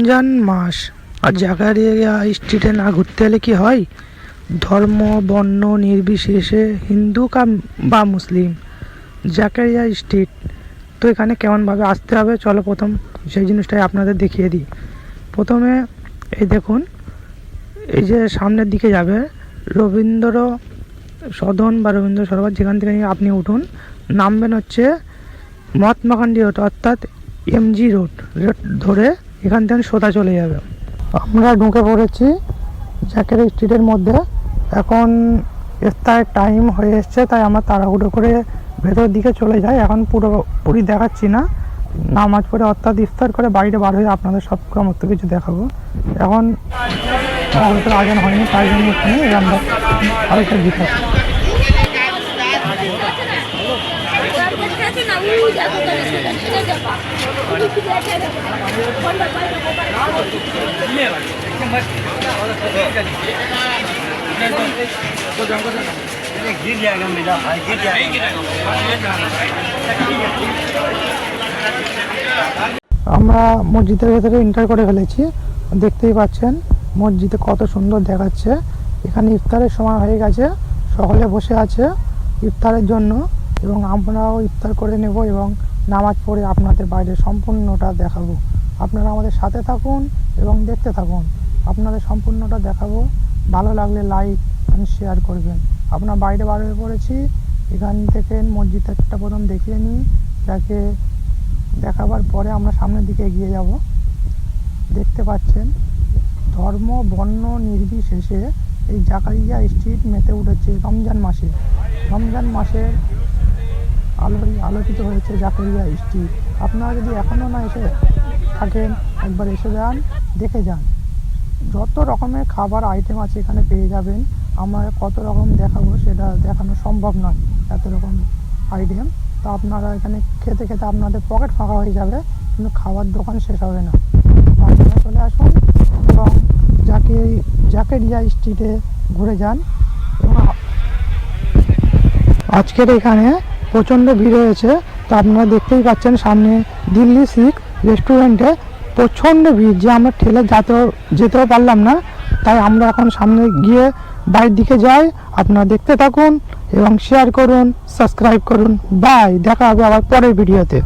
রমজান মাস আর জাকারিয়া স্ট্রিটে না ঘুরতে এলে কি হয়? ধর্ম বর্ণ নির্বিশেষে হিন্দু বা মুসলিম, জাকারিয়া স্ট্রিট। তো এখানে কেমনভাবে আসতে হবে চলো প্রথম সেই জিনিসটাই আপনাদের দেখিয়ে দিই। প্রথমে এই দেখুন, এই যে সামনের দিকে যাবে রবীন্দ্র সদন বা রবীন্দ্র সরোবর, যেখান থেকে আপনি উঠুন, নামবেন হচ্ছে মহাত্মা গান্ধী রোড অর্থাৎ এমজি রোড ধরে এখান থেকে সোজা চলে যাবে। আমরা ঢুকে পড়েছি জাকারিয়া স্ট্রিটের মধ্যে। এখন ইফতারের টাইম হয়ে এসছে, তাই আমরা তাড়াহুড়ো করে ভেতর দিকে চলে যাই। এখন পুরোপুরি দেখাচ্ছি না, নামাজ পড়ে অর্থাৎ ইফতার করে বাইরে বার হয়ে আপনাদের সব সমস্ত কিছু দেখাবো। এখন আজান হয়নি, তাই জন্য এখানে আমরা আরেকটা দিতে আমরা মসজিদের ভেতরে এন্টার করে ফেলেছি। দেখতেই পাচ্ছেন মসজিদে কত সুন্দর দেখাচ্ছে। এখানে ইফতারের সময় হয়ে গেছে, সকলে বসে আছে ইফতারের জন্য এবং আমরাও ইফতার করে নেব এবং নামাজ পড়ে আপনাদের বাইরে সম্পূর্ণটা দেখাবো। আপনারা আমাদের সাথে থাকুন এবং দেখতে থাকুন, আপনাদের সম্পূর্ণটা দেখাবো। ভালো লাগলে লাইক এবং শেয়ার করবেন। আমরা বাইরে বার হয়ে পড়েছি, এখান থেকে মসজিদটা প্রথম দেখিয়ে নিই, যাকে দেখাবার পরে আমরা সামনের দিকে এগিয়ে যাব। দেখতে পাচ্ছেন ধর্ম বর্ণ নির্বিশেষে এই জাকারিয়া স্ট্রিট মেতে উঠেছে রমজান মাসে। রমজান মাসে আলোকিত হয়েছে জাকারিয়া স্ট্রিট। আপনারা যদি এখনও না এসে থাকেন, একবার এসে যান, দেখে যান। যত রকমের খাবার আইটেম আছে এখানে পেয়ে যাবেন। আমরা কত রকম দেখাবো সেটা দেখানো সম্ভব নয়, এত রকম আইটেম। তো আপনারা এখানে খেতে খেতে আপনাদের পকেট ফাঁকা হয়ে যাবে, কিন্তু খাবার দোকান শেষ হবে না। আপনারা চলে আসুন এবং জাকারিয়া স্ট্রিটে ঘুরে যান। আজকের এখানে প্রচণ্ড ভিড় হয়েছে, তো আপনারা দেখতেই পাচ্ছেন সামনে দিল্লি শিখ রেস্টুরেন্টে প্রচণ্ড ভিড়, যে আমরা ঠেলে যেতেও পারলাম না। তাই আমরা এখন সামনে গিয়ে বাইরের দিকে যাই। আপনারা দেখতে থাকুন এবং শেয়ার করুন, সাবস্ক্রাইব করুন। বাই, দেখা হবে আবার পরের ভিডিওতে।